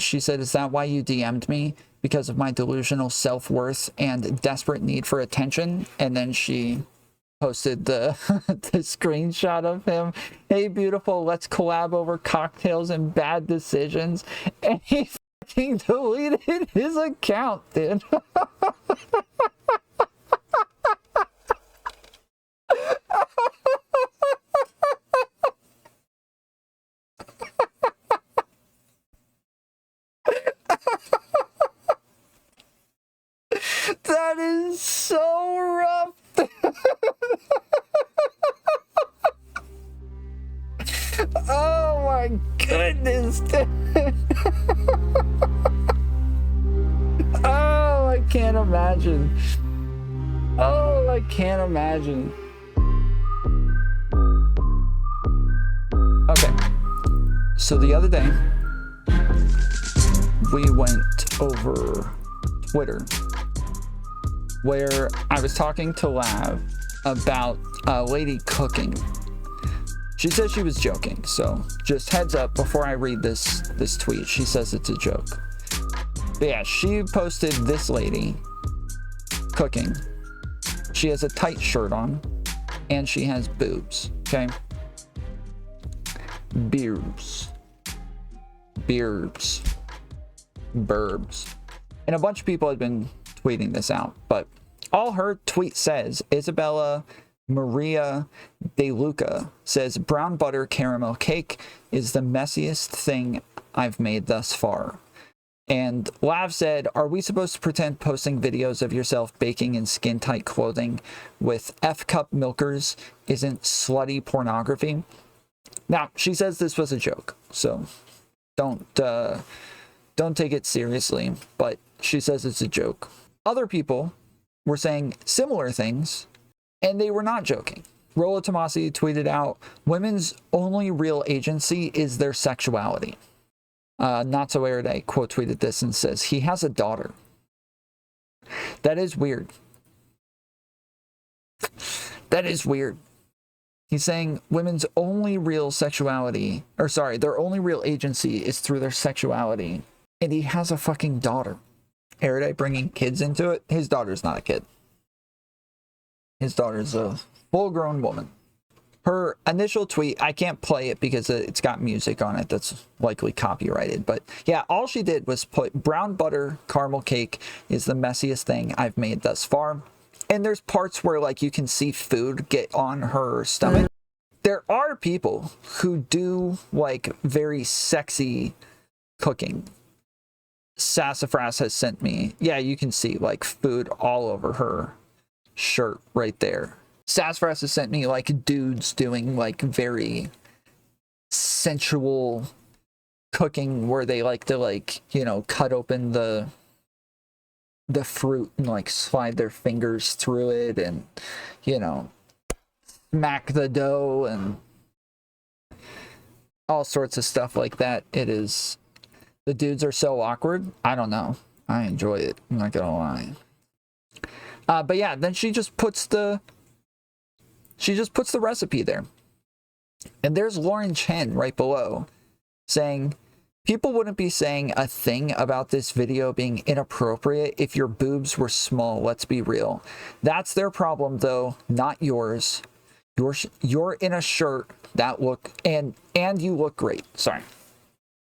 She said, "Is that why you DM'd me? Because of my delusional self-worth and desperate need for attention?" And then she posted the the screenshot of him. "Hey, beautiful, let's collab over cocktails and bad decisions." And he fucking deleted his account, dude. That is so rough. Oh my goodness, dude. Oh, I can't imagine. Oh, I can't imagine. Okay, so the other day we went over Twitter, where I was talking to Lav about a lady cooking. She says she was joking, so just heads up before I read this tweet. She says it's a joke. But yeah, she posted this lady cooking. She has a tight shirt on, and she has boobs, okay? Bearbs. Burbs. And a bunch of people had been tweeting this out, but all her tweet says, Isabella Maria Deluca says, "Brown butter caramel cake is the messiest thing I've made thus far." And Lav said, "Are we supposed to pretend posting videos of yourself baking in skin-tight clothing with F-cup milkers isn't slutty pornography?" Now, she says this was a joke, so don't take it seriously, but she says it's a joke. Other people were saying similar things, and they were not joking. Rollo Tomassi tweeted out, "Women's only real agency is their sexuality." Not So Erudite quote tweeted this and says, "He has a daughter." That is weird. That is weird. He's saying women's only real sexuality, or sorry, their only real agency is through their sexuality. And he has a fucking daughter. Erudite bringing kids into it. His daughter's not a kid. His daughter's a full-grown woman. Her initial tweet, I can't play it because it's got music on it that's likely copyrighted. But yeah, all she did was put, "Brown butter caramel cake is the messiest thing I've made thus far." And there's parts where like you can see food get on her stomach. There are people who do like very sexy cooking. Sassafras has sent me, yeah, you can see like food all over her shirt right there. Sassafras has sent me like dudes doing like very sensual cooking where they like to like, you know, cut open the fruit and like slide their fingers through it and, you know, smack the dough and all sorts of stuff like that. It is, the dudes are so awkward. I don't know. I enjoy it. I'm not gonna lie. But yeah, then she just puts the recipe there. And there's Lauren Chen right below saying, "People wouldn't be saying a thing about this video being inappropriate if your boobs were small, let's be real. That's their problem though, not yours. You're in a shirt that look, and you look great." Sorry.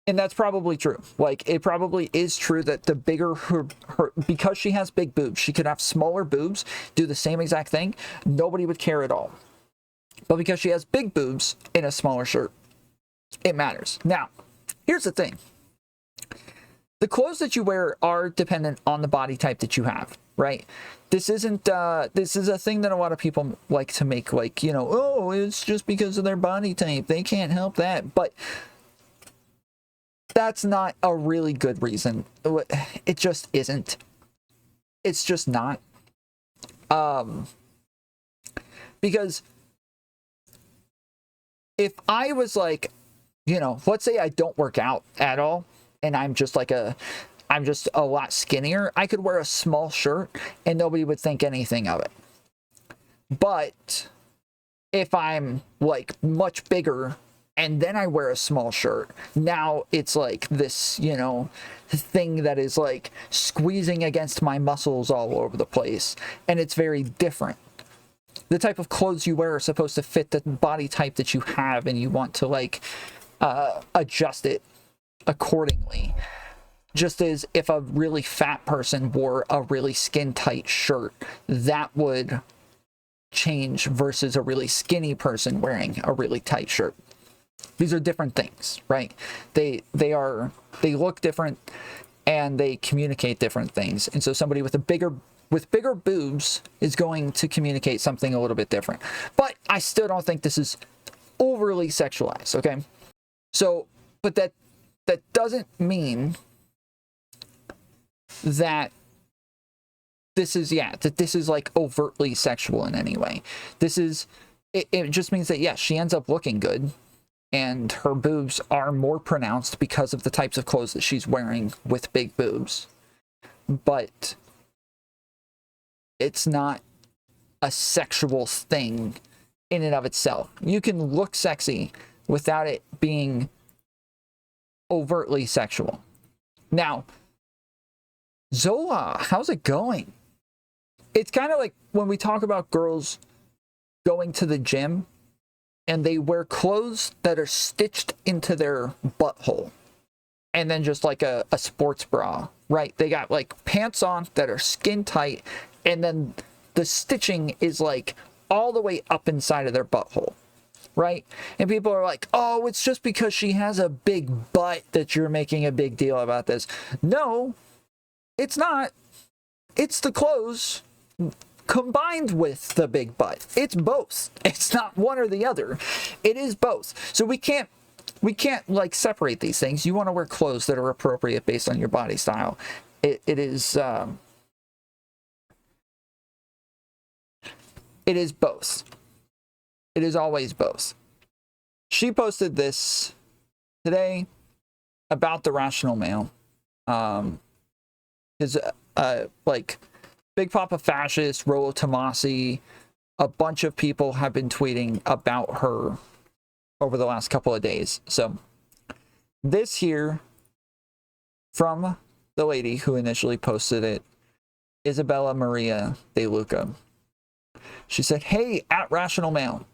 And that's probably true. Like, it probably is true that the bigger her, because she has big boobs, she could have smaller boobs, do the same exact thing. Nobody would care at all. But because she has big boobs in a smaller shirt, it matters. Now, here's the thing. The clothes that you wear are dependent on the body type that you have, right? This isn't, this is a thing that a lot of people like to make, like, you know, oh, it's just because of their body type. They can't help that. But that's not a really good reason. It just isn't. It's just not. Because if I was like, you know, let's say I don't work out at all and I'm just a lot skinnier, I could wear a small shirt and nobody would think anything of it. But if I'm like much bigger and then I wear a small shirt. Now it's like this, you know, thing that is like squeezing against my muscles all over the place. And it's very different. The type of clothes you wear are supposed to fit the body type that you have, and you want to like adjust it accordingly. Just as if a really fat person wore a really skin tight shirt, that would change versus a really skinny person wearing a really tight shirt. These are different things, right? They look different and they communicate different things. And so somebody with bigger boobs is going to communicate something a little bit different. But I still don't think this is overly sexualized, okay? So, but that doesn't mean that this is like overtly sexual in any way. It just means that, yes, she ends up looking good, and her boobs are more pronounced because of the types of clothes that she's wearing with big boobs. But it's not a sexual thing in and of itself. You can look sexy without it being overtly sexual. Now, Zola, how's it going? It's kind of like when we talk about girls going to the gym and they wear clothes that are stitched into their butthole and then just like a sports bra, right? They got like pants on that are skin tight, and then the stitching is like all the way up inside of their butthole, right? And people are like, oh, it's just because she has a big butt that you're making a big deal about this. No, it's not. It's the clothes combined with the big butt. It's both. It's not one or the other. It is both. So we can't like separate these things. You want to wear clothes that are appropriate based on your body style. It is both. It is always both. She posted this today about the rational male. His like Big Papa Fascist, Rollo Tomassi, a bunch of people have been tweeting about her over the last couple of days. So this here from the lady who initially posted it, Isabella Maria Deluca. She said, hey, at Rational Male,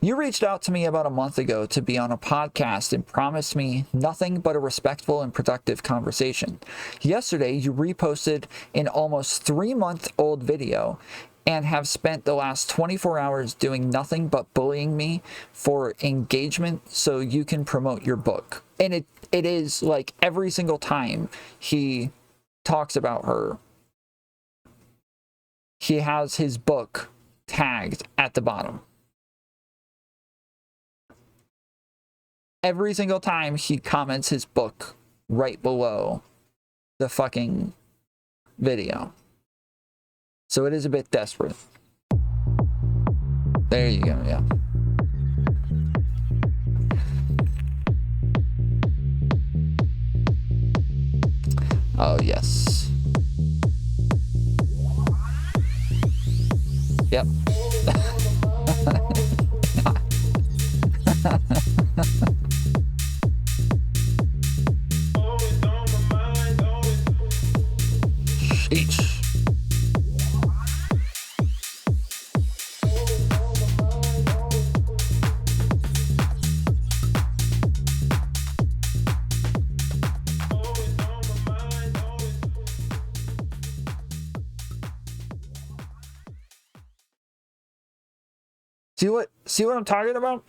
you reached out to me about a month ago to be on a podcast and promised me nothing but a respectful and productive conversation. Yesterday, you reposted an almost 3-month-old video and have spent the last 24 hours doing nothing but bullying me for engagement so you can promote your book. And it is like every single time he talks about her, he has his book tagged at the bottom. Every single time he comments his book right below the fucking video. So it is a bit desperate. There you go, yeah. Oh, yes. Yep. Sheesh. See what I'm talking about?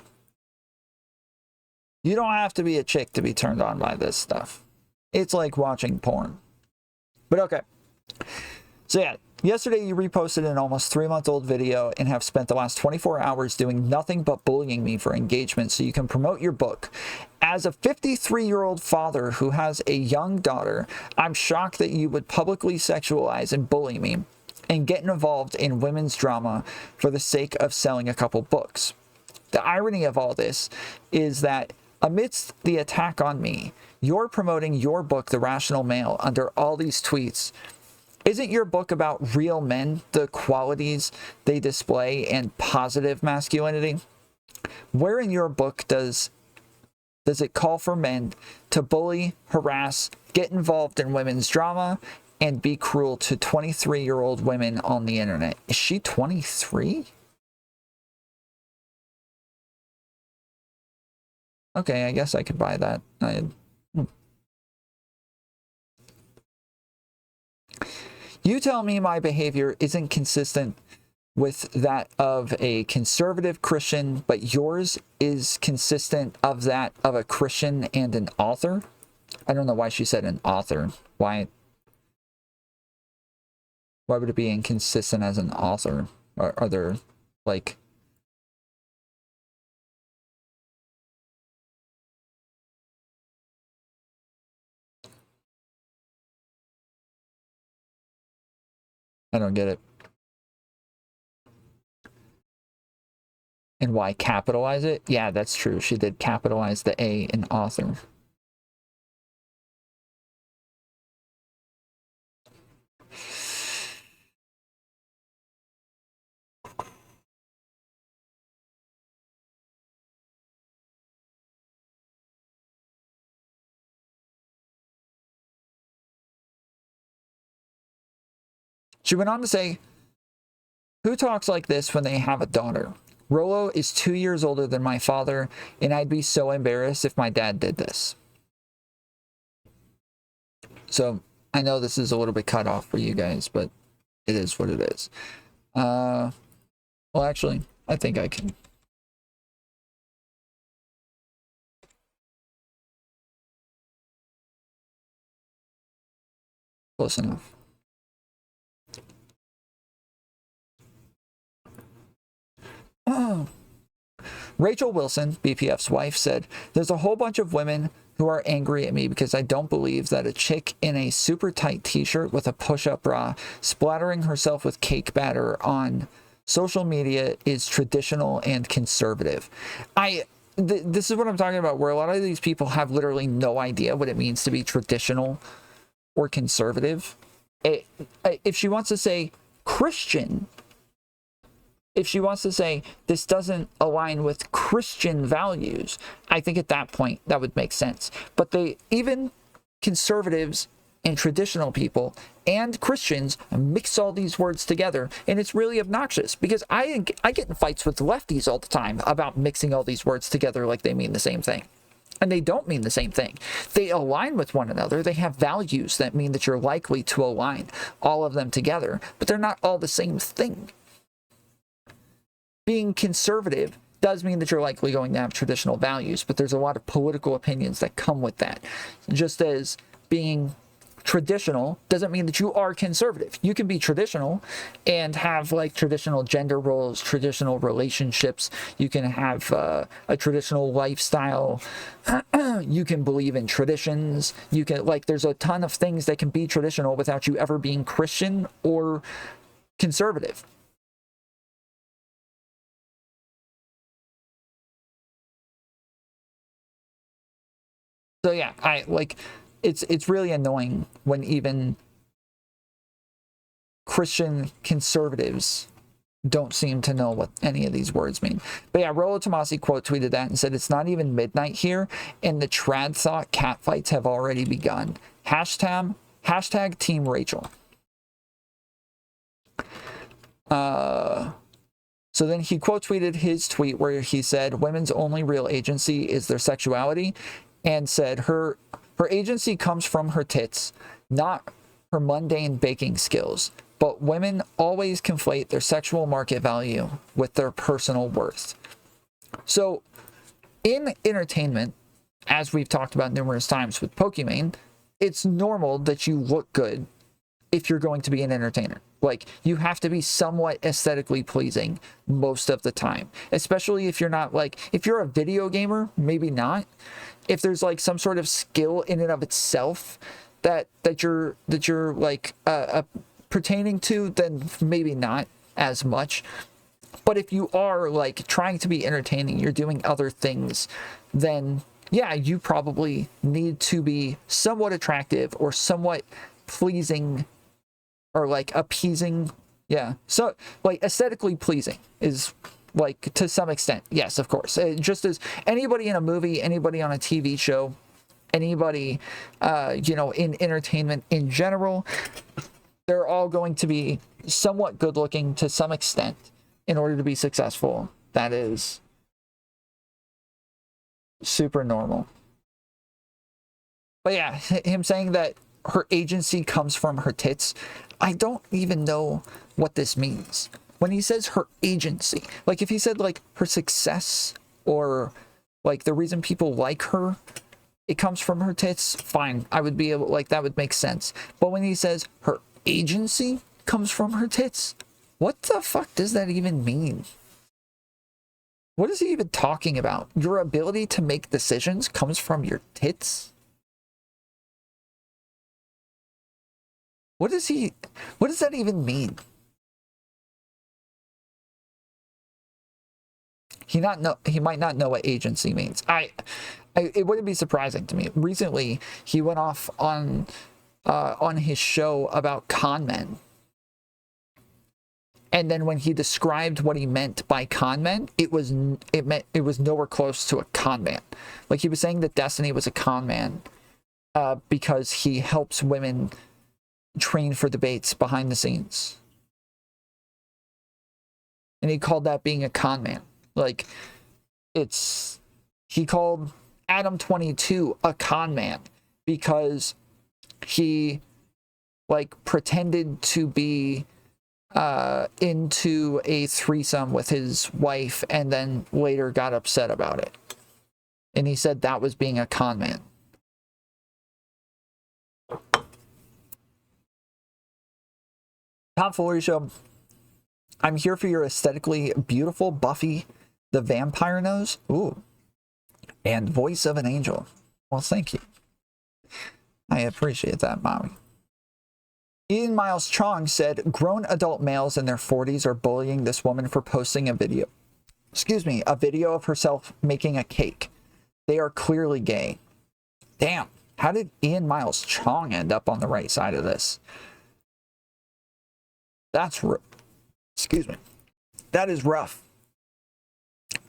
You don't have to be a chick to be turned on by this stuff. It's like watching porn. But okay. So yeah, yesterday you reposted an almost 3-month-old video and have spent the last 24 hours doing nothing but bullying me for engagement so you can promote your book. As a 53-year-old father who has a young daughter, I'm shocked that you would publicly sexualize and bully me and get involved in women's drama for the sake of selling a couple books. The irony of all this is that amidst the attack on me, you're promoting your book, The Rational Male, under all these tweets. Isn't your book about real men, the qualities they display, and positive masculinity? Where in your book does it call for men to bully, harass, get involved in women's drama, and be cruel to 23-year-old women on the internet? Is she 23? Okay, I guess I could buy that. You tell me my behavior isn't consistent with that of a conservative Christian, but yours is consistent of that of a Christian and an author? I don't know why she said an author. Why would it be inconsistent as an author? Are there, like... I don't get it. And why capitalize it? Yeah, that's true. She did capitalize the A in author. She went on to say, who talks like this when they have a daughter? Rollo is 2 years older than my father, and I'd be so embarrassed if my dad did this. So, I know this is a little bit cut off for you guys, but it is what it is. Well, actually, I think I can. Close enough. Rachel Wilson, BPF's wife, said, there's a whole bunch of women who are angry at me because I don't believe that a chick in a super tight t-shirt with a push-up bra splattering herself with cake batter on social media is traditional and conservative. This is what I'm talking about, where a lot of these people have literally no idea what it means to be traditional or conservative. If she wants to say Christian, if she wants to say this doesn't align with Christian values, I think at that point that would make sense. But even conservatives and traditional people and Christians mix all these words together, and it's really obnoxious because I get in fights with lefties all the time about mixing all these words together like they mean the same thing. And they don't mean the same thing. They align with one another. They have values that mean that you're likely to align all of them together, but they're not all the same thing. Being conservative does mean that you're likely going to have traditional values, but there's a lot of political opinions that come with that. Just as being traditional doesn't mean that you are conservative. You can be traditional and have like traditional gender roles, traditional relationships. You can have a traditional lifestyle. You can believe in traditions. You can, like, there's a ton of things that can be traditional without you ever being Christian or conservative. So yeah, it's really annoying when even Christian conservatives don't seem to know what any of these words mean. But yeah, Rollo Tomassi quote tweeted that and said, it's not even midnight here, and the trad thought catfights have already begun. Hashtag Team Rachel. So then he quote tweeted his tweet where he said, women's only real agency is their sexuality, and said her agency comes from her tits, not her mundane baking skills. But women always conflate their sexual market value with their personal worth. So in entertainment, as we've talked about numerous times with Pokimane, it's normal that you look good if you're going to be an entertainer. Like, you have to be somewhat aesthetically pleasing most of the time, especially if you're not, like, if you're a video gamer, maybe not. If there's like some sort of skill in and of itself that you're like pertaining to, then maybe not as much. But if you are like trying to be entertaining, you're doing other things, then yeah, you probably need to be somewhat attractive or somewhat pleasing or like appeasing. Yeah, so like aesthetically pleasing is like to some extent, yes, of course. Just as anybody in a movie, anybody on a TV show, anybody, you know, in entertainment in general, they're all going to be somewhat good looking to some extent in order to be successful. That is super normal. But yeah, him saying that her agency comes from her tits, I don't even know what this means. When he says her agency, like if he said like her success or like the reason people like her, it comes from her tits, fine. I would be able, like, that would make sense. But when he says her agency comes from her tits, what the fuck does that even mean? What is he even talking about? Your ability to make decisions comes from your tits? What does that even mean? He might not know what agency means. It wouldn't be surprising to me. Recently, he went off on his show about con men. And then when he described what he meant by con men, it was nowhere close to a con man. Like, he was saying that Destiny was a con man because he helps women train for debates behind the scenes. And he called that being a con man. Like, he called Adam 22 a con man because he, like, pretended to be into a threesome with his wife and then later got upset about it. And he said that was being a con man. Tomfoolery Show. I'm here for your aesthetically beautiful Buffy the Vampire Nose. Ooh. And voice of an angel. Well, thank you. I appreciate that, mommy. Ian Miles Chong said, grown adult males in their 40s are bullying this woman for posting a video of herself making a cake. They are clearly gay. Damn, how did Ian Miles Chong end up on the right side of this? That is rough.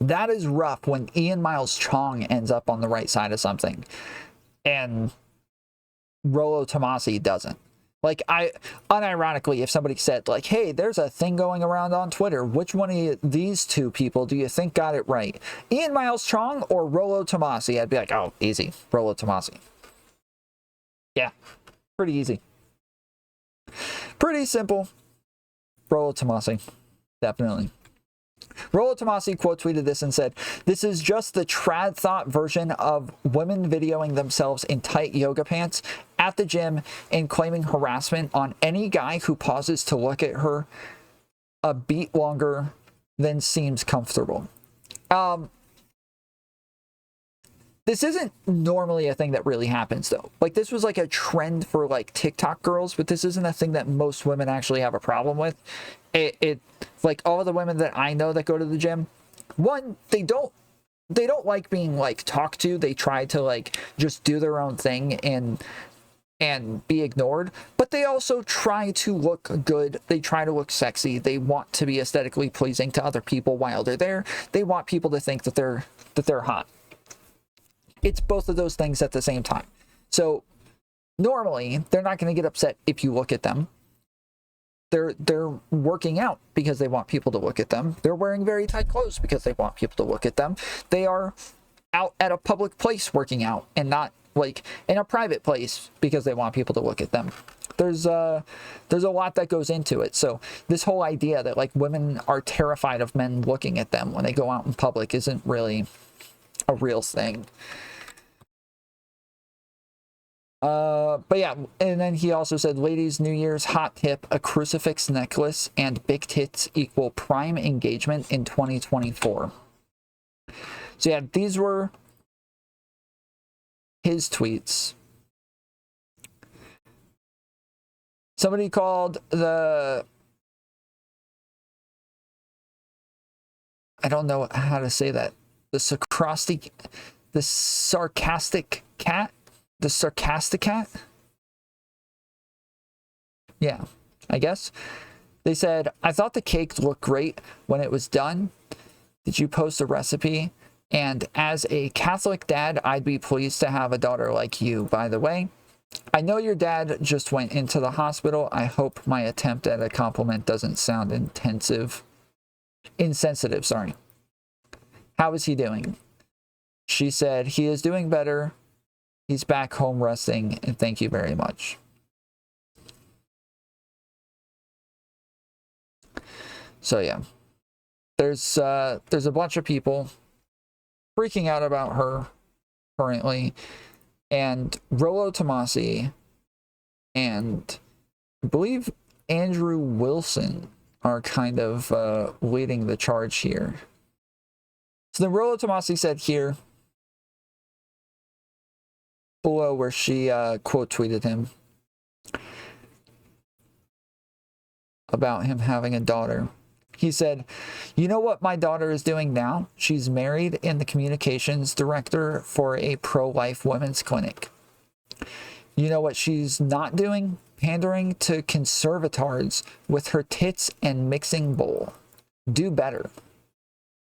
That is rough when Ian Miles Chong ends up on the right side of something and Rollo Tomassi doesn't. Like, unironically, if somebody said, like, hey, there's a thing going around on Twitter, which one of these two people do you think got it right? Ian Miles Chong or Rollo Tomassi? I'd be like, oh, easy. Rollo Tomassi. Yeah, pretty easy. Pretty simple. Rollo Tomassi. Definitely. Rollo Tomassi quote tweeted this and said, this is just the trad thought version of women videoing themselves in tight yoga pants at the gym and claiming harassment on any guy who pauses to look at her a beat longer than seems comfortable. This isn't normally a thing that really happens, though. Like, this was like a trend for like TikTok girls, but this isn't a thing that most women actually have a problem with. It like, all of the women that I know that go to the gym, one, they don't like being like talked to. They try to like just do their own thing and be ignored, but they also try to look good. They try to look sexy. They want to be aesthetically pleasing to other people while they're there. They want people to think that they're hot. It's both of those things at the same time. So normally they're not going to get upset if you look at them. They're working out because they want people to look at them. They're wearing very tight clothes because they want people to look at them. They are out at a public place working out and not like in a private place because they want people to look at them. There's a lot that goes into it. So this whole idea that like women are terrified of men looking at them when they go out in public isn't really a real thing. But yeah, and then he also said, ladies, New Year's hot tip, a crucifix necklace and big tits equal prime engagement in 2024. So yeah, these were his tweets. Somebody called I don't know how to say that, the sarcastic cat. The sarcastic cat? Yeah, I guess. They said, I thought the cake looked great when it was done. Did you post a recipe? And as a Catholic dad, I'd be pleased to have a daughter like you, by the way. I know your dad just went into the hospital. I hope my attempt at a compliment doesn't sound insensitive, sorry. How is he doing? She said, he is doing better. He's back home resting, and thank you very much. So yeah, there's a bunch of people freaking out about her currently, and Rollo Tomassi and I believe Andrew Wilson are kind of leading the charge here. So then Rollo Tomassi said here below, where she quote tweeted him about him having a daughter. He said, you know what my daughter is doing now? She's married and the communications director for a pro-life women's clinic. You know what she's not doing? Pandering to conservatards with her tits and mixing bowl. Do better.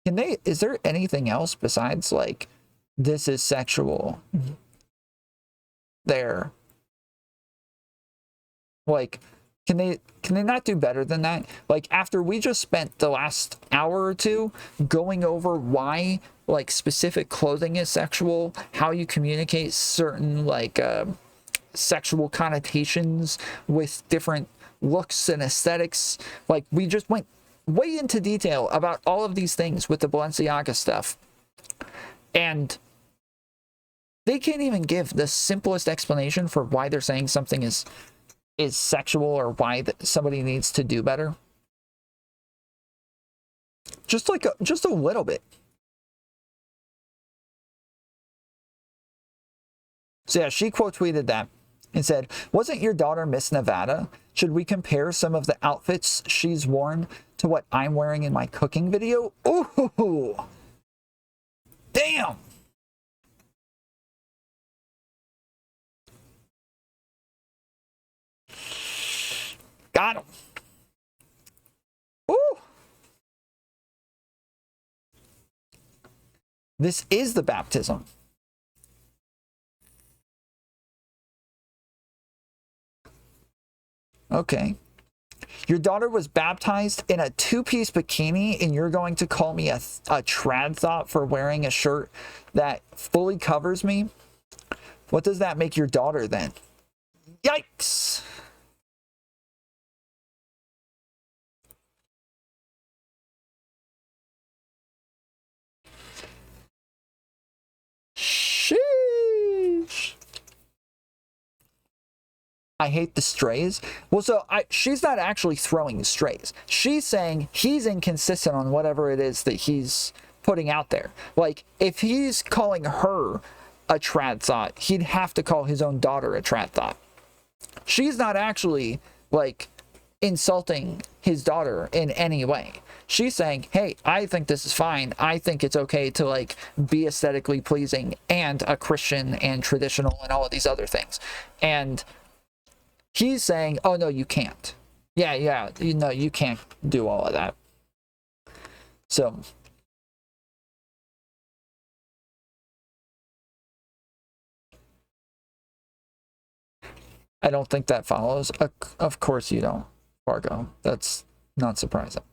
Is there anything else besides like, this is sexual? There. Like, can they not do better than that? Like, after we just spent the last hour or two going over why like specific clothing is sexual, how you communicate certain like sexual connotations with different looks and aesthetics, like we just went way into detail about all of these things with the Balenciaga stuff, and they can't even give the simplest explanation for why they're saying something is sexual, or why somebody needs to do better. Just a little bit. So yeah, she quote tweeted that and said, wasn't your daughter Miss Nevada? Should we compare some of the outfits she's worn to what I'm wearing in my cooking video? Ooh, damn. Got him. Ooh. This is the baptism. Okay. Your daughter was baptized in a two-piece bikini, and you're going to call me a trad thought for wearing a shirt that fully covers me? What does that make your daughter then? Yikes! Sheesh. I hate the strays. Well, so she's not actually throwing strays. She's saying he's inconsistent on whatever it is that he's putting out there. Like, if he's calling her a trad thought, he'd have to call his own daughter a trad thought. She's not actually, like, insulting his daughter in any way. She's saying, hey, I think this is fine. I think it's okay to, like, be aesthetically pleasing and a Christian and traditional and all of these other things. And he's saying, oh, no, you can't. Yeah, you know, you can't do all of that. So I don't think that follows. Of course you don't, Fargo. That's not surprising.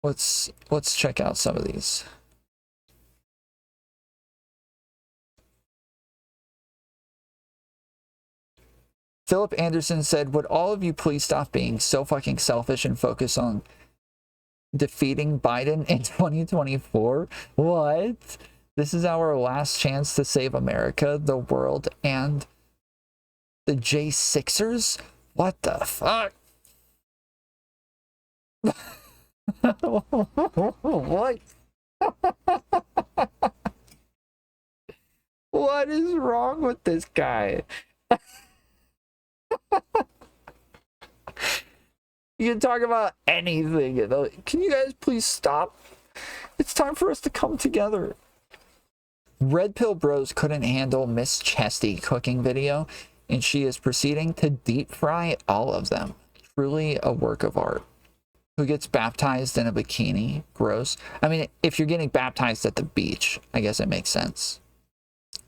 Let's check out some of these. Philip Anderson said, would all of you please stop being so fucking selfish and focus on defeating Biden in 2024? What? This is our last chance to save America, the world, and the J6ers? What the fuck? What? What is wrong with this guy? You can talk about anything. Can you guys please stop? It's time for us to come together. Red Pill Bros couldn't handle Miss Chesty cooking video, and she is proceeding to deep fry all of them. truly a work of art. Who gets baptized in a bikini? Gross. I mean, if you're getting baptized at the beach, I guess it makes sense.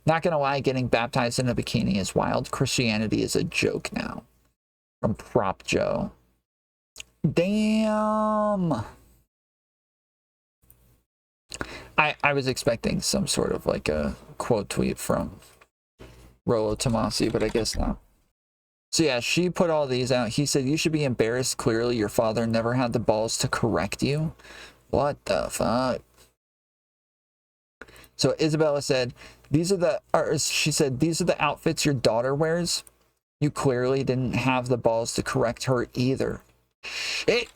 Not gonna lie, getting baptized in a bikini is wild. Christianity is a joke now. From Prop Joe. Damn. I was expecting some sort of like a quote tweet from Rollo Tomassi, but I guess not. So yeah, she put all these out. He said, you should be embarrassed. Clearly, your father never had the balls to correct you. What the fuck? So Isabella said, she said, these are the outfits your daughter wears. You clearly didn't have the balls to correct her either. Shit.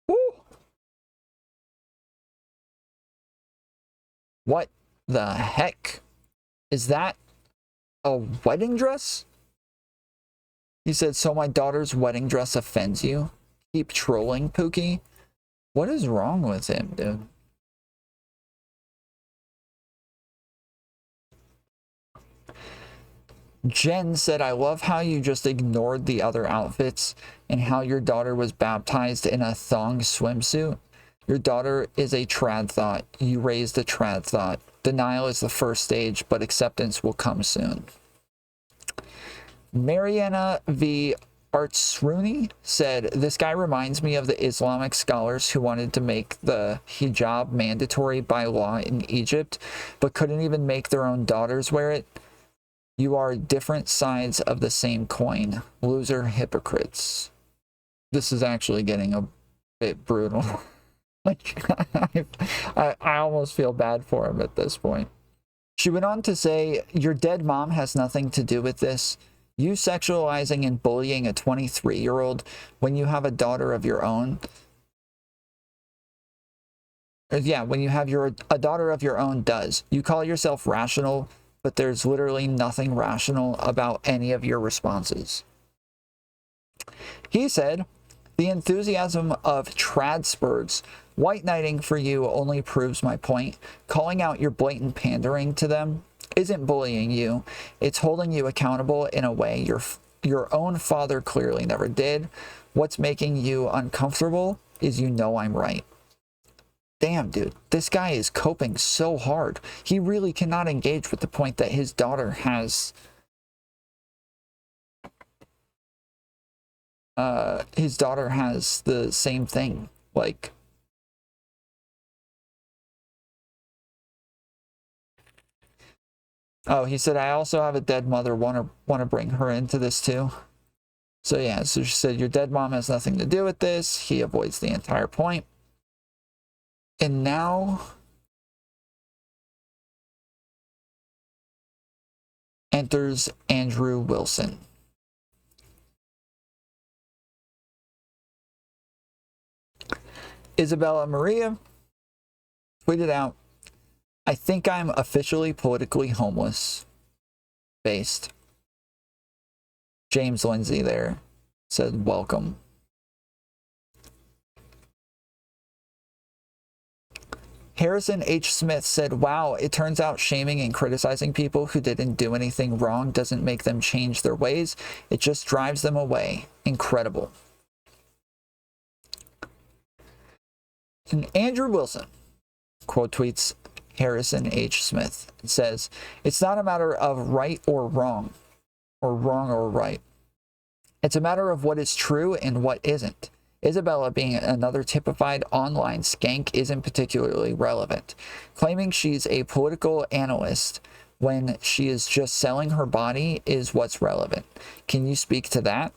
Woo. What the heck? Is that a wedding dress? He said, so my daughter's wedding dress offends you? Keep trolling, Pookie. What is wrong with him, dude? Jen said, I love how you just ignored the other outfits and how your daughter was baptized in a thong swimsuit. Your daughter is a trad thought. You raised a trad thought. Denial is the first stage, but acceptance will come soon. Mariana V. Artsruni said, this guy reminds me of the Islamic scholars who wanted to make the hijab mandatory by law in Egypt, but couldn't even make their own daughters wear it. You are different sides of the same coin. Loser hypocrites. This is actually getting a bit brutal. Like, I almost feel bad for him at this point. She went on to say, your dead mom has nothing to do with this. You sexualizing and bullying a 23-year-old when you have a daughter of your own. Yeah, when you have a daughter of your own does. You call yourself rational, but there's literally nothing rational about any of your responses. He said, the enthusiasm of tradspurts white knighting for you only proves my point. Calling out your blatant pandering to them isn't bullying you. It's holding you accountable in a way your own father clearly never did. What's making you uncomfortable is you know I'm right. Damn, dude, this guy is coping so hard. He really cannot engage with the point that his daughter has the same thing. Like, oh, he said, I also have a dead mother. Want to bring her into this too? So yeah, so she said, your dead mom has nothing to do with this. He avoids the entire point. And now enters Andrew Wilson. Isabella Maria tweeted out, I think I'm officially politically homeless. Based. James Lindsay there said, welcome. Harrison H. Smith said, wow, it turns out shaming and criticizing people who didn't do anything wrong doesn't make them change their ways. It just drives them away. Incredible. And Andrew Wilson quote tweets Harrison H. Smith. It says, it's not a matter of right or wrong or right. It's a matter of what is true and what isn't. Isabella being another typified online skank isn't particularly relevant. Claiming she's a political analyst when she is just selling her body is what's relevant. Can you speak to that?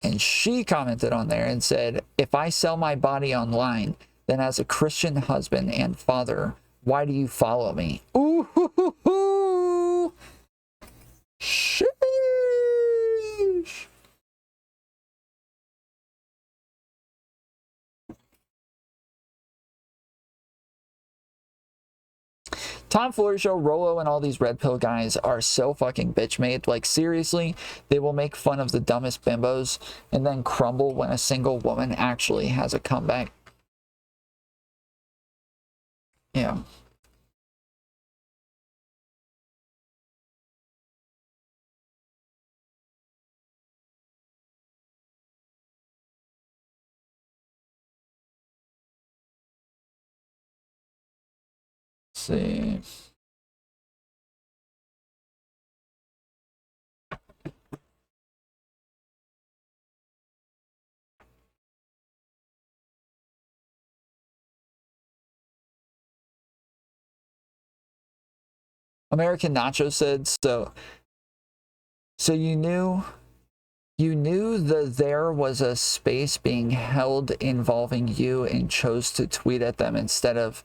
And she commented on there and said, if I sell my body online, then as a Christian husband and father, why do you follow me? Ooh, hoo, hoo, hoo. Sheesh. Tomfoolery Show, Rollo, and all these red pill guys are so fucking bitch made. Like, seriously, they will make fun of the dumbest bimbos and then crumble when a single woman actually has a comeback. Yeah. see. American Nacho said, so you knew that there was a space being held involving you and chose to tweet at them instead of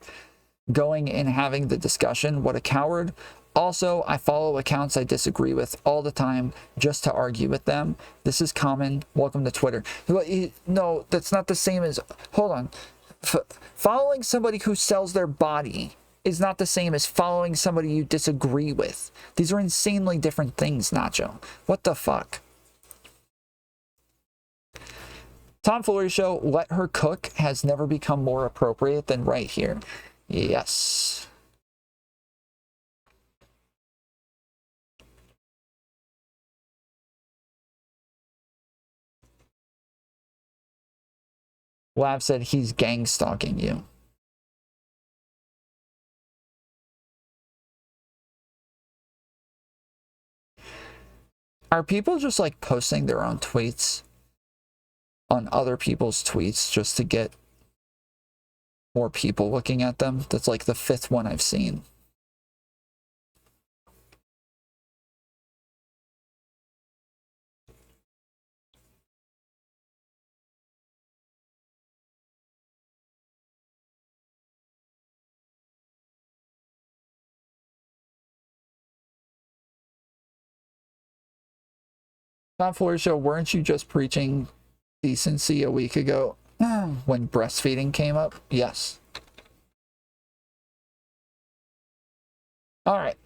going and having the discussion. What a coward. Also, I follow accounts I disagree with all the time just to argue with them. This is common. Welcome to Twitter. No, that's not the same as, hold on. Following somebody who sells their body is not the same as following somebody you disagree with. These are insanely different things, Nacho. What the fuck? Tomfoolery Show, let her cook, has never become more appropriate than right here. Yes. Lav said he's gang stalking you. Are people just like posting their own tweets on other people's tweets just to get more people looking at them? That's like the 5th one I've seen. Tomfoolery Show, weren't you just preaching decency a week ago when breastfeeding came up? Yes. All right.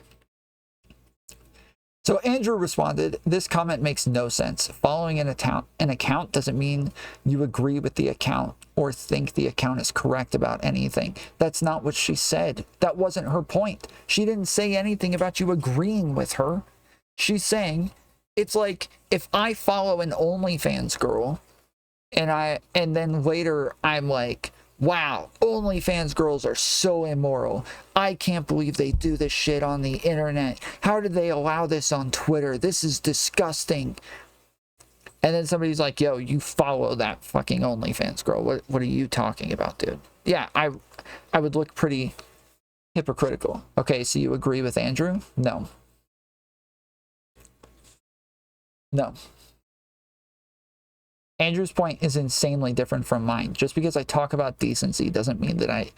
So Andrew responded, this comment makes no sense. Following an account doesn't mean you agree with the account or think the account is correct about anything. That's not what she said. That wasn't her point. She didn't say anything about you agreeing with her. She's saying, it's like if I follow an OnlyFans girl and then later I'm like, wow, OnlyFans girls are so immoral. I can't believe they do this shit on the internet. How did they allow this on Twitter? This is disgusting. And then somebody's like, yo, you follow that fucking OnlyFans girl. What are you talking about, dude? Yeah, I would look pretty hypocritical. Okay, so you agree with Andrew? No. No. Andrew's point is insanely different from mine. Just because I talk about decency doesn't mean that I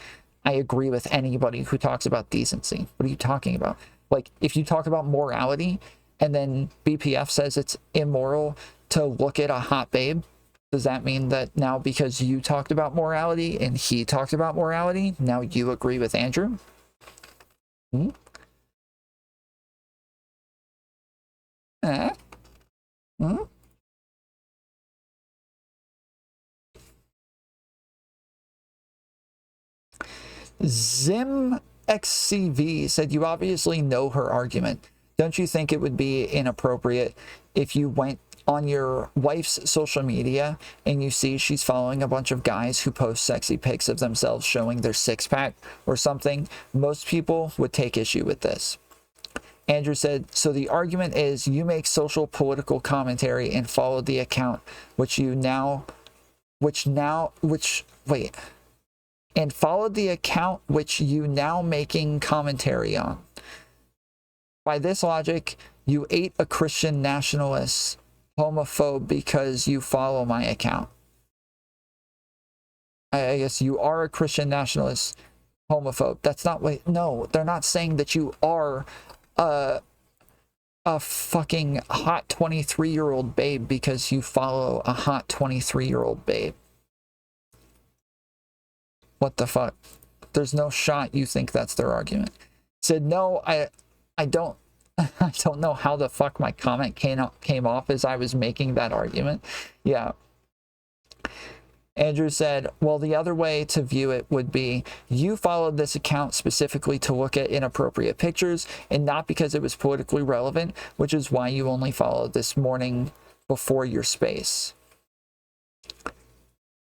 agree with anybody who talks about decency. What are you talking about? Like, if you talk about morality and then BPF says it's immoral to look at a hot babe, does that mean that now because you talked about morality and he talked about morality, now you agree with Andrew? Hmm? Hmm? ZimXCV said, you obviously know her argument. Don't you think it would be inappropriate if you went on your wife's social media and you see she's following a bunch of guys who post sexy pics of themselves showing their six-pack or something? Most people would take issue with this. Andrew said, so the argument is you make social political commentary and follow the account and followed the account which you now making commentary on. By this logic, you ate a Christian nationalist homophobe because you follow my account. I guess you are a Christian nationalist homophobe. That's not what, no, they're not saying that you are a fucking hot 23-year-old babe because you follow a hot 23-year-old babe. What the fuck? There's no shot you think that's their argument. Said, no, I don't I don't know how the fuck my comment came off as I was making that argument. Yeah. Andrew said, well, the other way to view it would be you followed this account specifically to look at inappropriate pictures and not because it was politically relevant, which is why you only followed this morning before your space.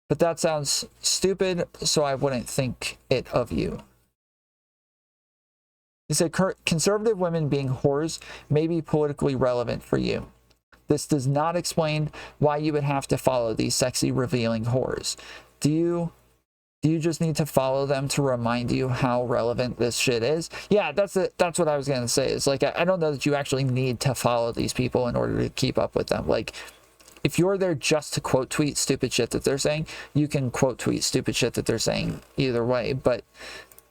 But that sounds stupid, so I wouldn't think it of you. He said, conservative women being whores may be politically relevant for you. This does not explain why you would have to follow these sexy, revealing whores. Do you just need to follow them to remind you how relevant this shit is? Yeah, that's what I was gonna say. It's like, I don't know that you actually need to follow these people in order to keep up with them. Like, if you're there just to quote tweet stupid shit that they're saying, you can quote tweet stupid shit that they're saying either way. But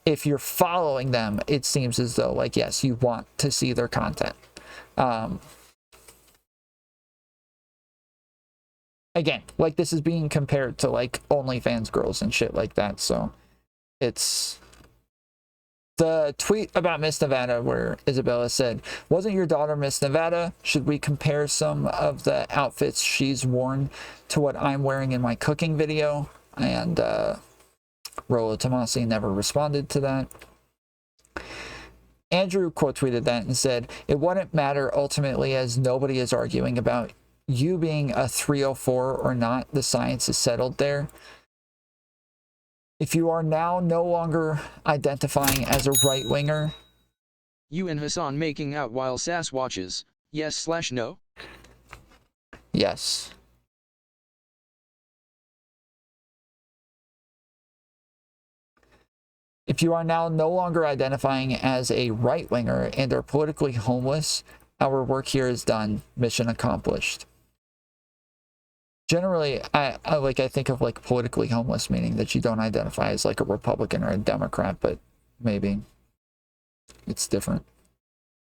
if you're following them, it seems as though, like, yes, you want to see their content. Again, like, this is being compared to, like, OnlyFans girls and shit like that. So it's the tweet about Miss Nevada where Isabella said, wasn't your daughter Miss Nevada? Should we compare some of the outfits she's worn to what I'm wearing in my cooking video? And Rollo Tomassi never responded to that. Andrew quote tweeted that and said, it wouldn't matter ultimately, as nobody is arguing about you being a 304 or not. The science is settled there. If you are now no longer identifying as a right-winger. You and Hassan making out while Sass watches. Yes/no? Yes. If you are now no longer identifying as a right-winger and are politically homeless, our work here is done. Mission accomplished. Generally, I think of, like, politically homeless meaning that you don't identify as, like, a Republican or a Democrat, but maybe it's different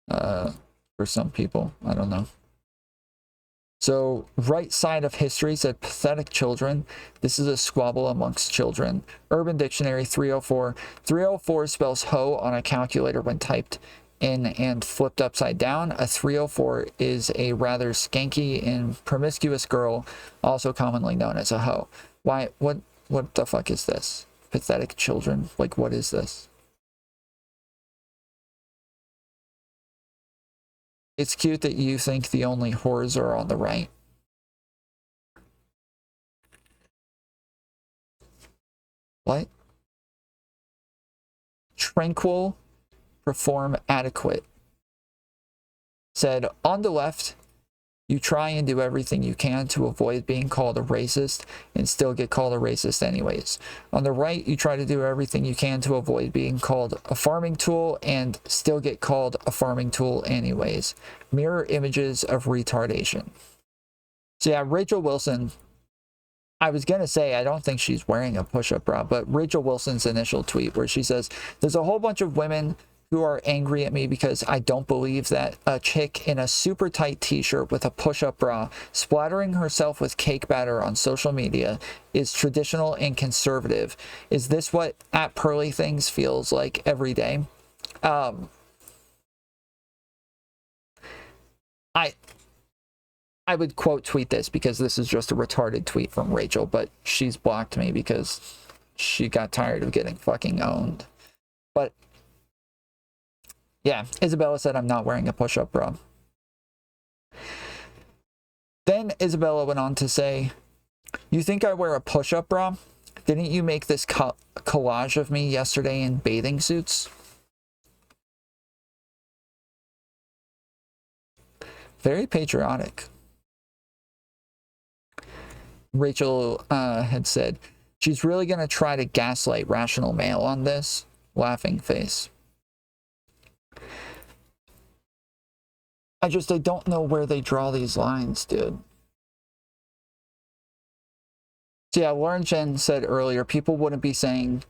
for some people. I don't know. So, right side of history said pathetic children. This is a squabble amongst children. Urban Dictionary 304. 304 spells hoe on a calculator when typed in and flipped upside down. A 304 is a rather skanky and promiscuous girl, also commonly known as a hoe. Why? What the fuck is this? Pathetic children? Like, what is this? It's cute that you think the only whores are on the right. What? Tranquil, perform adequate. Said, on the left, you try and do everything you can to avoid being called a racist and still get called a racist anyways. On the right, you try to do everything you can to avoid being called a farming tool and still get called a farming tool anyways. Mirror images of retardation. So yeah, Rachel Wilson, I was going to say, I don't think she's wearing a push-up bra, but Rachel Wilson's initial tweet where she says, there's a whole bunch of women who are angry at me because I don't believe that a chick in a super tight t-shirt with a push-up bra splattering herself with cake batter on social media is traditional and conservative. Is this what at Pearly Things feels like every day? I would quote tweet this because this is just a retarded tweet from Rachel, but she's blocked me because she got tired of getting fucking owned. But yeah, Isabella said, I'm not wearing a push-up bra. Then Isabella went on to say, you think I wear a push-up bra? Didn't you make this collage of me yesterday in bathing suits? Very patriotic. Rachel had said, she's really going to try to gaslight Rational Male on this. Laughing face. I don't know where they draw these lines, dude. So yeah, Lauren Chen said earlier, people wouldn't be saying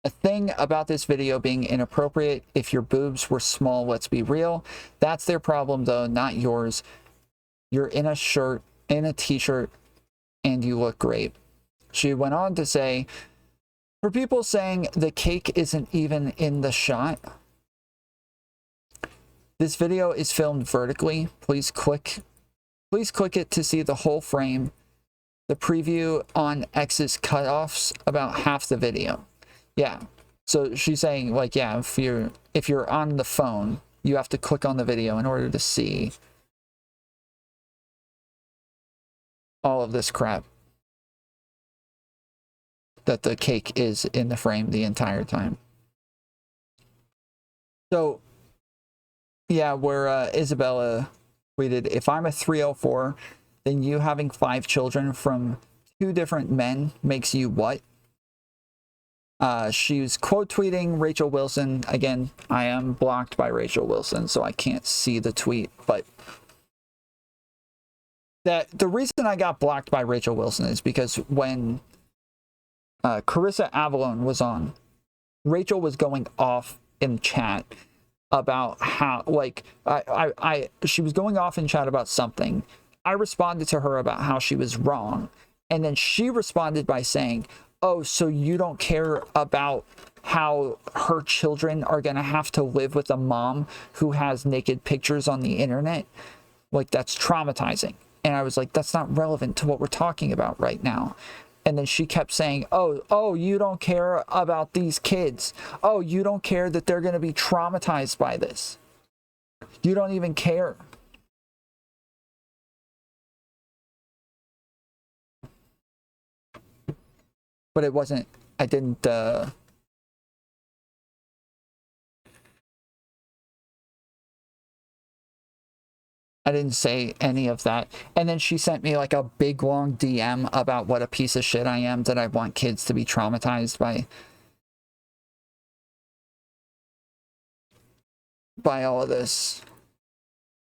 a thing about this video being inappropriate if your boobs were small, let's be real. That's their problem though, not yours. You're in a shirt, in a t-shirt, and you look great. She went on to say, for people saying the cake isn't even in the shot, this video is filmed vertically. Please click it to see the whole frame. The preview on X's cutoffs about half the video. Yeah. So she's saying, like, yeah, if you're on the phone, you have to click on the video in order to see all of this crap. That the cake is in the frame the entire time. So, yeah, where Isabella tweeted, if I'm a 304, then you having 5 children from 2 different men makes you what? She's quote tweeting Rachel Wilson. Again, I am blocked by Rachel Wilson, so I can't see the tweet, but the reason I got blocked by Rachel Wilson is because when Carissa Avalon was on, Rachel was going off in chat about how, like, she was going off in chat about something. I responded to her about how she was wrong, and then she responded by saying, oh, so you don't care about how her children are going to have to live with a mom who has naked pictures on the internet? Like, that's traumatizing. And I was like, that's not relevant to what we're talking about right now. And then she kept saying, oh, you don't care about these kids. Oh, you don't care that they're going to be traumatized by this. You don't even care. But it wasn't, I didn't say any of that. And then she sent me like a big long DM about what a piece of shit I am, that I want kids to be traumatized by all of this.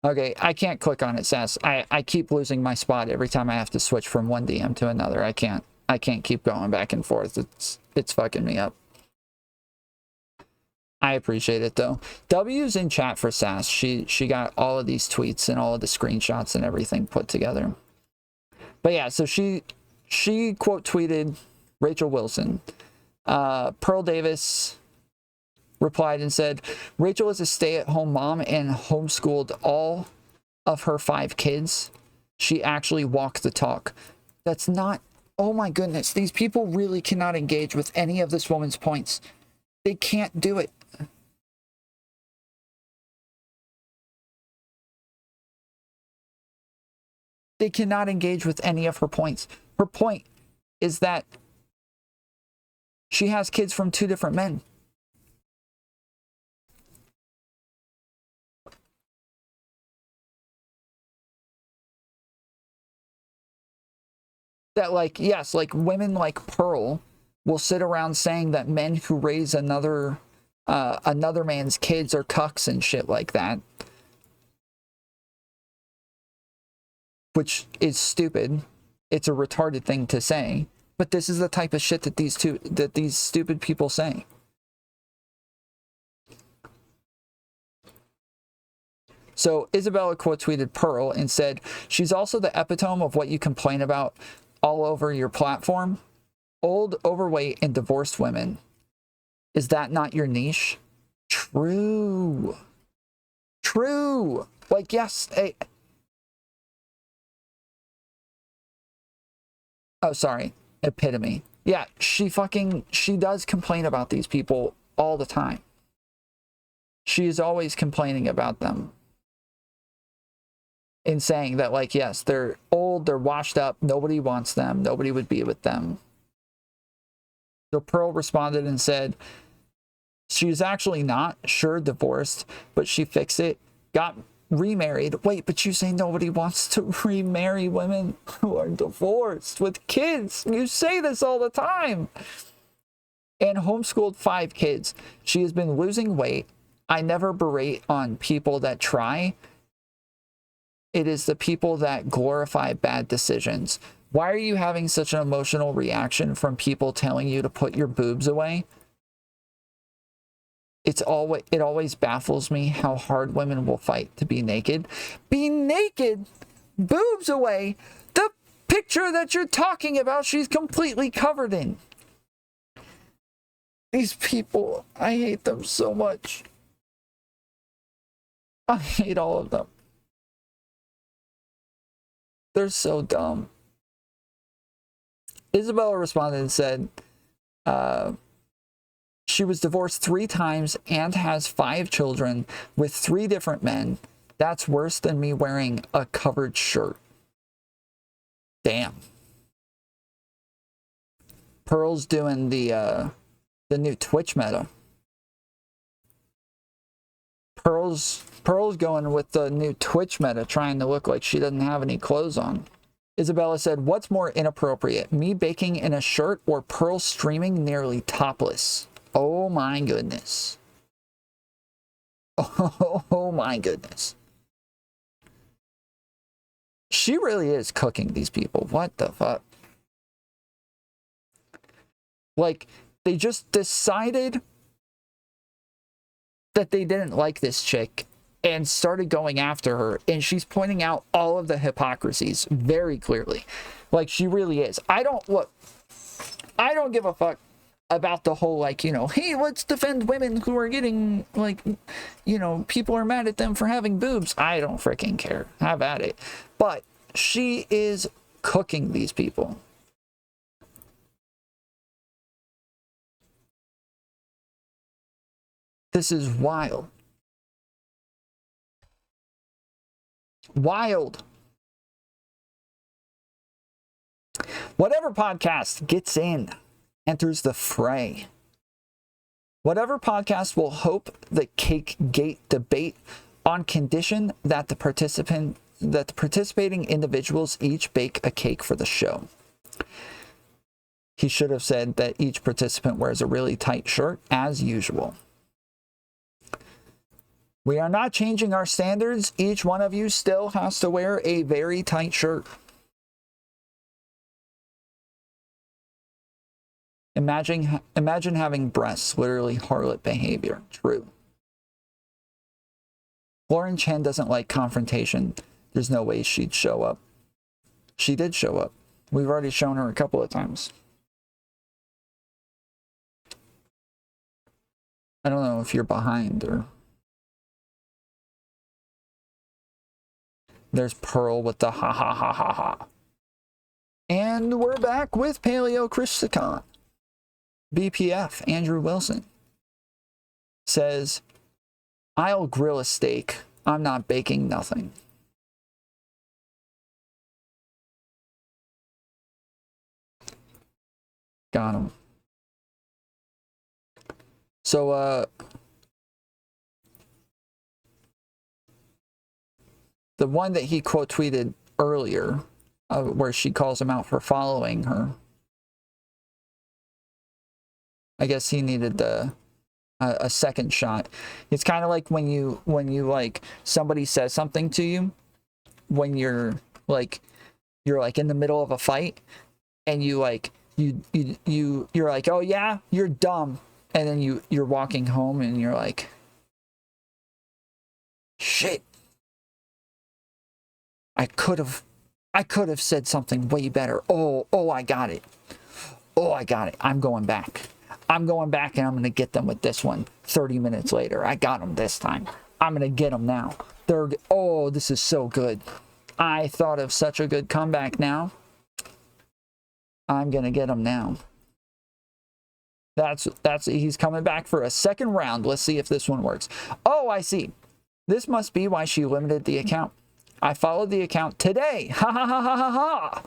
Okay, I can't click on it, Sass. I keep losing my spot every time I have to switch from one DM to another. I can't keep going back and forth. It's fucking me up. I appreciate it though. W's in chat for Sass. She got all of these tweets and all of the screenshots and everything put together. But yeah, so she quote tweeted Rachel Wilson. Pearl Davis replied and said, Rachel is a stay-at-home mom and homeschooled all of her 5 kids. She actually walked the talk. That's not, oh my goodness, these people really cannot engage with any of this woman's points. They can't do it. They cannot engage with any of her points. Her point is that she has kids from 2 different men. That, like, yes, like women like Pearl will sit around saying that men who raise another man's kids are cucks and shit like that, which is stupid. It's a retarded thing to say, but this is the type of shit that these stupid people say. So Isabella quote tweeted Pearl and said, she's also the epitome of what you complain about all over your platform. Old, overweight, and divorced women. Is that not your niche? True. True. Like, yes. Oh, sorry. Epitome. Yeah, she does complain about these people all the time. She is always complaining about them. In saying that, like, yes, they're old, they're washed up, nobody wants them, nobody would be with them. So Pearl responded and said, she's actually not, sure, divorced, but she fixed it, got remarried. Wait, but you say nobody wants to remarry women who are divorced with kids. You say this all the time. And homeschooled 5 kids. She has been losing weight. I never berate on people that try. It is the people that glorify bad decisions. Why are you having such an emotional reaction from people telling you to put your boobs away? It always baffles me how hard women will fight to be naked. Be naked? Boobs away? The picture that you're talking about, she's completely covered in. These people, I hate them so much. I hate all of them. They're so dumb. Isabella responded and said, she was divorced 3 times and has 5 children with 3 different men. That's worse than me wearing a covered shirt. Damn. Pearl's doing the new Twitch meta. Pearl's going with the new Twitch meta, trying to look like she doesn't have any clothes on. Isabella said, what's more inappropriate, me baking in a shirt or Pearl streaming nearly topless? Oh my goodness. Oh my goodness. She really is cooking these people. What the fuck? Like, they just decided that they didn't like this chick and started going after her, and she's pointing out all of the hypocrisies very clearly. Like, she really is. I don't give a fuck about the whole, like, you know, hey, let's defend women who are getting, like, you know, people are mad at them for having boobs. I don't freaking care. Have at it. But she is cooking these people. This is wild. Wild. Whatever podcast gets in, enters the fray. Whatever podcast will hope the cake gate debate on condition that the participating individuals each bake a cake for the show. He should have said that each participant wears a really tight shirt as usual. We are not changing our standards. Each one of you still has to wear a very tight shirt. Imagine having breasts, literally harlot behavior. True. Lauren Chen doesn't like confrontation. There's no way she'd show up. She did show up. We've already shown her a couple of times. I don't know if you're behind or... There's Pearl with the ha ha ha ha ha. And we're back with Paleo Christicon. BPF, Andrew Wilson, says, I'll grill a steak. I'm not baking nothing. Got him. So, the one that he quote tweeted earlier, where she calls him out for following her, I guess he needed a second shot. It's kind of like when you like somebody says something to you when you're like in the middle of a fight, and you're like, oh yeah, you're dumb, and then you're walking home and you're like, shit, I could have said something way better. Oh, I got it. I'm going back and I'm going to get them with this one 30 minutes later. I got them this time. I'm going to get them now. This is so good. I thought of such a good comeback now. I'm going to get them now. He's coming back for a second round. Let's see if this one works. Oh, I see. This must be why she limited the account. I followed the account today. Ha ha ha ha ha ha.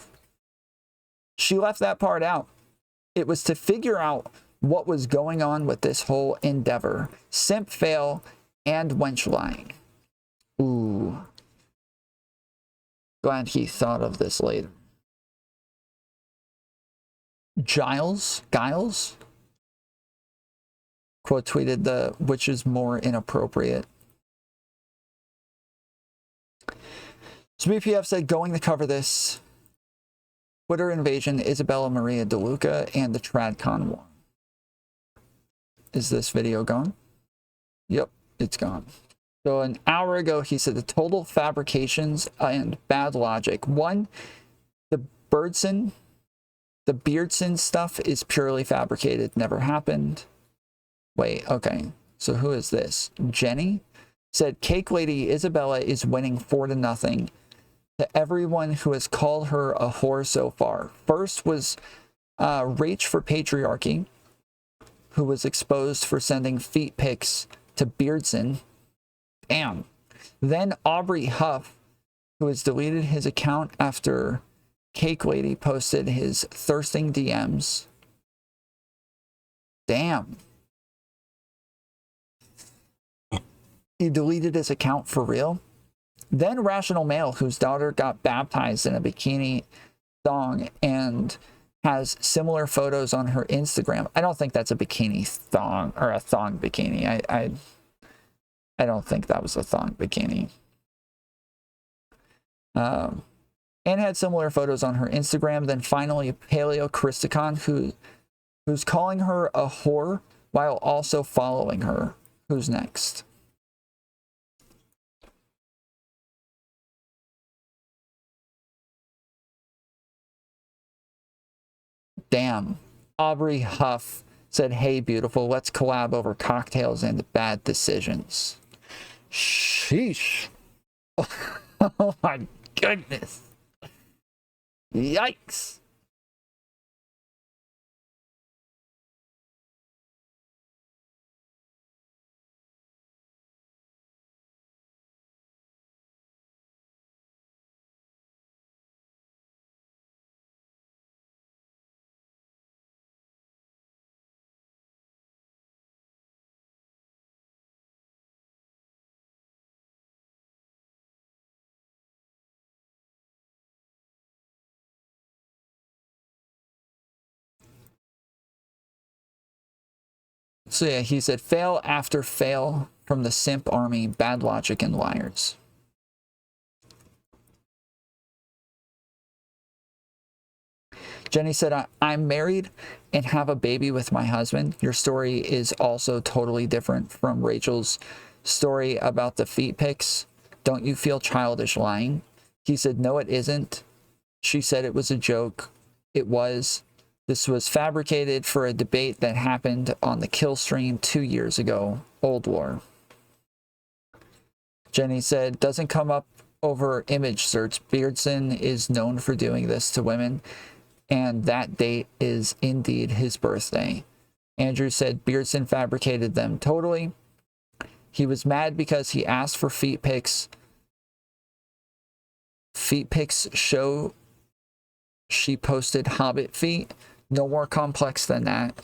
She left that part out. It was to figure out what was going on with this whole endeavor. Simp fail and wench lying. Ooh. Glad he thought of this later. Giles quote tweeted which is more inappropriate. So BPF said, going to cover this Twitter invasion, Isabella Maria DeLuca, and the TradCon war. Is this video gone? Yep, it's gone. So an hour ago, he said the total fabrications and bad logic. One, the Beardson stuff is purely fabricated, never happened. Wait, okay. So who is this? Jenny said, Cake Lady Isabella is winning 4-0 to everyone who has called her a whore so far. First was Rach for Patriarchy, who was exposed for sending feet pics to Beardson. Damn. Then Aubrey Huff, who has deleted his account after Cake Lady posted his thirsting DMs. Damn. he deleted his account for real. Then Rational Male, whose daughter got baptized in a bikini thong and has similar photos on her Instagram. I don't think that's a bikini thong or a thong bikini. I don't think that was a thong bikini. And had similar photos on her Instagram. Then finally, Paleo Christicon, who's calling her a whore while also following her. Who's next? Damn. Aubrey Huff said, "Hey, beautiful, let's collab over cocktails and bad decisions." Sheesh. Oh my goodness. Yikes. So yeah, he said, fail after fail from the simp army, bad logic and liars. Jenny said, I'm married and have a baby with my husband. Your story is also totally different from Rachel's story about the feet pics. Don't you feel childish lying? He said, no, it isn't. She said it was a joke. It was. This was fabricated for a debate that happened on the kill stream 2 years ago. Old war. Jenny said, doesn't come up over image search. Beardson is known for doing this to women, and that date is indeed his birthday. Andrew said Beardson fabricated them totally. He was mad because he asked for feet pics. Feet pics show she posted hobbit feet. No more complex than that.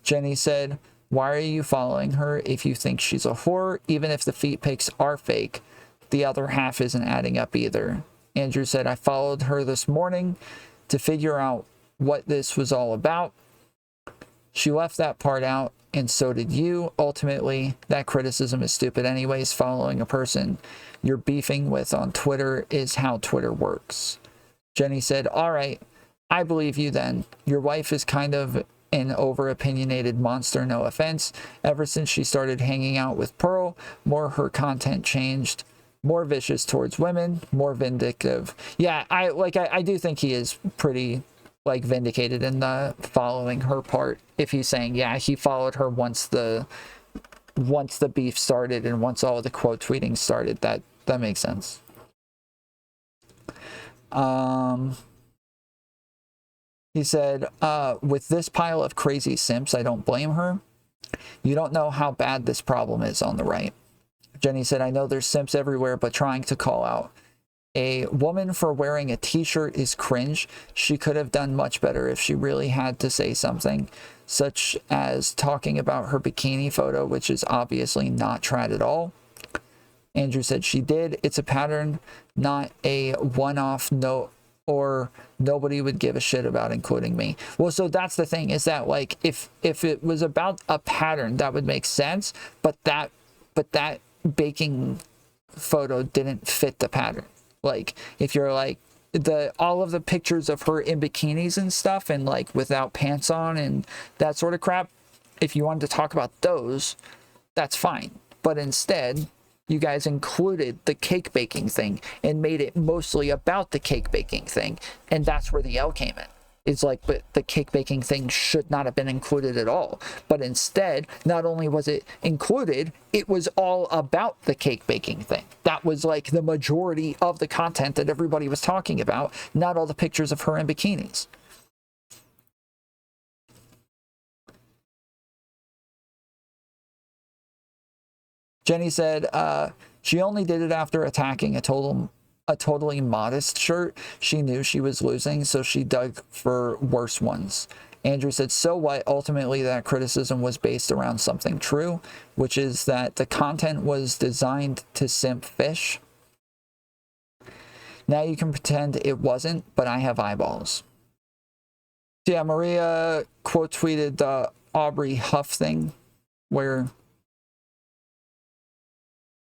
Jenny said, why are you following her if you think she's a whore? Even if the feet pics are fake, the other half isn't adding up either. Andrew said, I followed her this morning to figure out what this was all about. She left that part out, and so did you. Ultimately, that criticism is stupid anyways. Following a person you're beefing with on Twitter is how Twitter works. Jenny said, all right, I believe you then. Your wife is kind of an over-opinionated monster, no offense. Ever since she started hanging out with Pearl, more her content changed. More vicious towards women, more vindictive. Yeah, I do think he is pretty like vindicated in the following her part. If he's saying, yeah, he followed her once the beef started and once all the quote tweeting started, that makes sense. He said, with this pile of crazy simps, I don't blame her. You don't know how bad this problem is on the right. Jenny said, I know there's simps everywhere, but trying to call out a woman for wearing a t-shirt is cringe. She could have done much better if she really had to say something, such as talking about her bikini photo, which is obviously not trad at all. Andrew said she did. It's a pattern, not a one-off note, or nobody would give a shit about including me. Well, so that's the thing, is that like if it was about a pattern, that would make sense, but that baking photo didn't fit the pattern. Like if you're like all of the pictures of her in bikinis and stuff and like without pants on and that sort of crap, if you wanted to talk about those, that's fine. But instead, you guys included the cake baking thing and made it mostly about the cake baking thing. And that's where the L came in. It's like, but the cake baking thing should not have been included at all. But instead, not only was it included, it was all about the cake baking thing. That was like the majority of the content that everybody was talking about, not all the pictures of her in bikinis. Jenny said, she only did it after attacking a total a totally modest shirt. She knew she was losing, so she dug for worse ones. Andrew said, so what? Ultimately, that criticism was based around something true, which is that the content was designed to simp fish. Now you can pretend it wasn't, but I have eyeballs. Yeah, Maria quote tweeted the Aubrey Huff thing where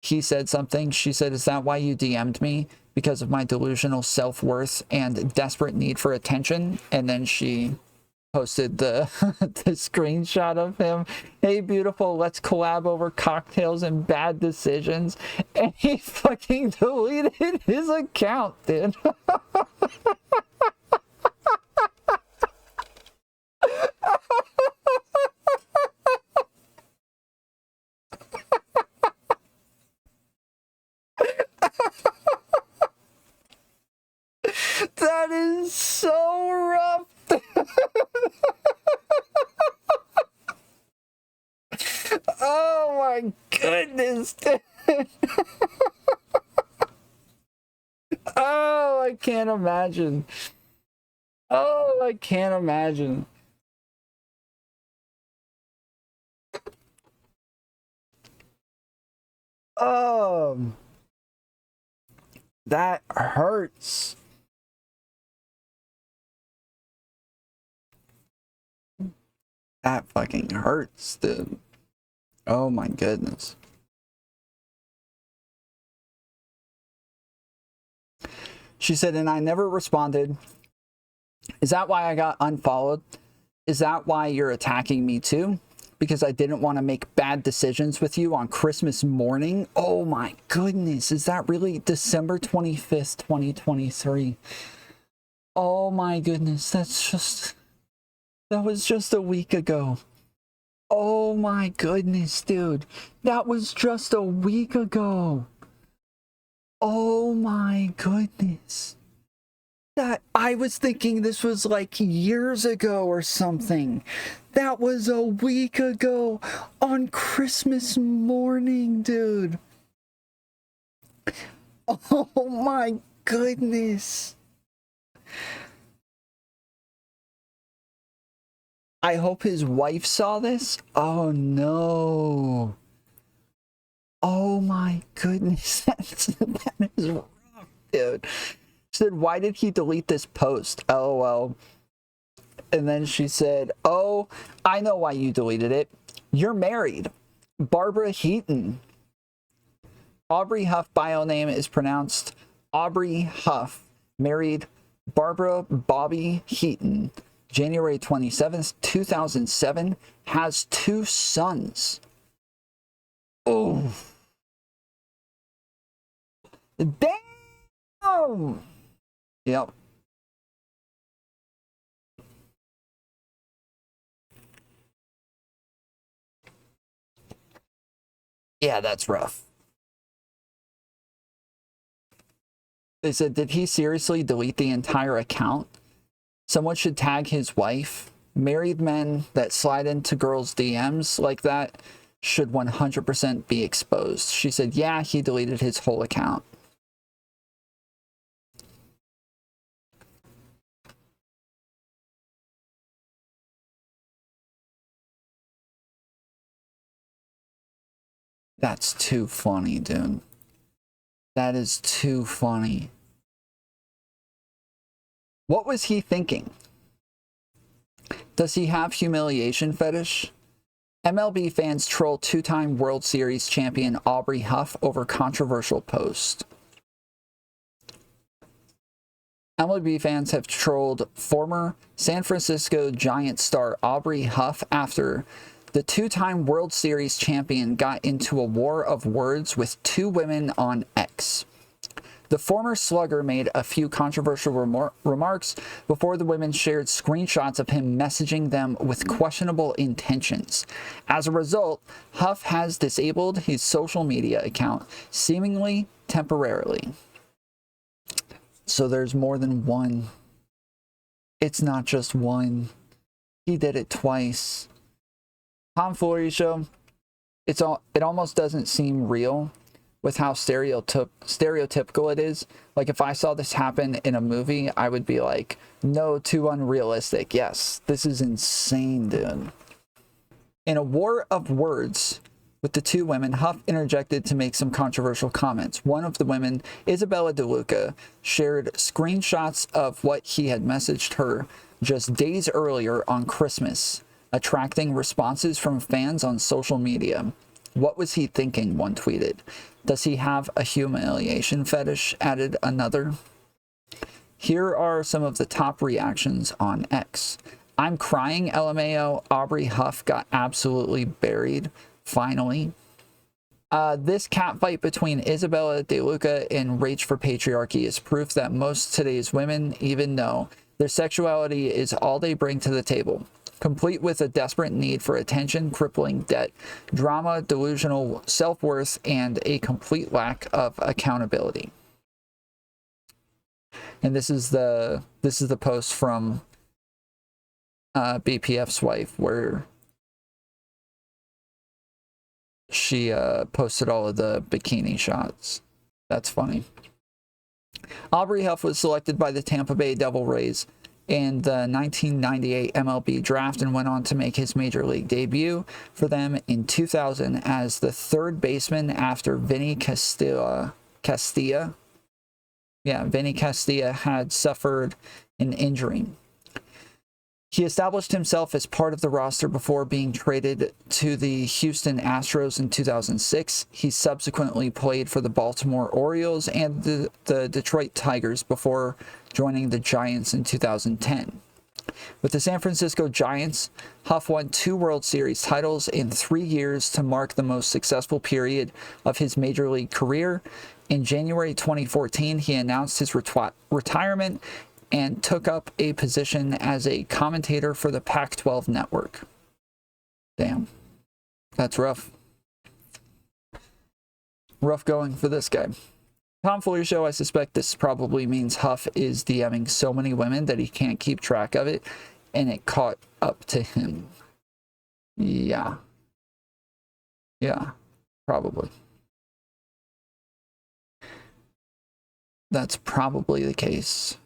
he said something. She said, is that why you DM'd me? Because of my delusional self-worth and desperate need for attention? And then she posted the the screenshot of him. Hey, beautiful, let's collab over cocktails and bad decisions. And he fucking deleted his account, dude. That is so rough. Oh my goodness. Oh, I can't imagine. Oh, I can't imagine. That hurts. That fucking hurts, dude. Oh my goodness. She said, and I never responded. Is that why I got unfollowed? Is that why you're attacking me too? Because I didn't want to make bad decisions with you on Christmas morning? Oh my goodness. Is that really December 25th, 2023? Oh my goodness. That was just a week ago. Oh my goodness, dude. That was just a week ago. Oh my goodness. That I was thinking this was like years ago or something. That was a week ago on Christmas morning, dude. Oh my goodness. I hope his wife saw this. Oh no. Oh my goodness. That is rough, dude. She said, why did he delete this post? LOL. And then she said, oh, I know why you deleted it. You're married. Barbara Heaton. Aubrey Huff bio name is pronounced Aubrey Huff. Married Barbara Bobby Heaton. January 27th, 2007. Has 2 sons. Oh. Damn. Yep. Yeah, that's rough. They said, did he seriously delete the entire account? Someone should tag his wife. Married men that slide into girls' DMs like that should 100% be exposed. She said, yeah, he deleted his whole account. That's too funny, dude. That is too funny. What was he thinking? Does he have humiliation fetish? MLB fans troll 2-time World Series champion Aubrey Huff over controversial post. MLB fans have trolled former San Francisco Giants star Aubrey Huff after the 2-time World Series champion got into a war of words with 2 women on X. The former slugger made a few controversial remarks before the women shared screenshots of him messaging them with questionable intentions. As a result, Huff has disabled his social media account, seemingly temporarily. So there's more than one. It's not just one. He did it twice. Tomfoolery show. It almost doesn't seem real, with how stereotypical it is. Like, if I saw this happen in a movie, I would be like, no, too unrealistic. Yes, this is insane, dude. In a war of words with the two women, Huff interjected to make some controversial comments. One of the women, Isabella Deluca, shared screenshots of what he had messaged her just days earlier on Christmas, attracting responses from fans on social media. What was he thinking? One tweeted. Does he have a humiliation fetish? Added another. Here are some of the top reactions on X. I'm crying, LMAO. Aubrey Huff got absolutely buried. Finally. This catfight between Isabella Deluca and Rage for Patriarchy is proof that most today's women even know their sexuality is all they bring to the table, complete with a desperate need for attention, crippling debt, drama, delusional self-worth, and a complete lack of accountability. And this is the post from BPF's wife, where she posted all of the bikini shots. That's funny. Aubrey Huff was selected by the Tampa Bay Devil Rays in the 1998 MLB draft and went on to make his major league debut for them in 2000 as the third baseman after Vinny Castilla. Vinny Castilla had suffered an injury. He established himself as part of the roster before being traded to the Houston Astros in 2006. He subsequently played for the Baltimore Orioles and the Detroit Tigers before joining the Giants in 2010. With the San Francisco Giants, Huff won 2 World Series titles in 3 years to mark the most successful period of his major league career. In January 2014, he announced his retirement and took up a position as a commentator for the Pac-12 network. Damn. That's rough. Rough going for this guy. Tomfoolery Show, I suspect this probably means Huff is DMing so many women that he can't keep track of it, and it caught up to him. Yeah. Yeah, probably. That's probably the case.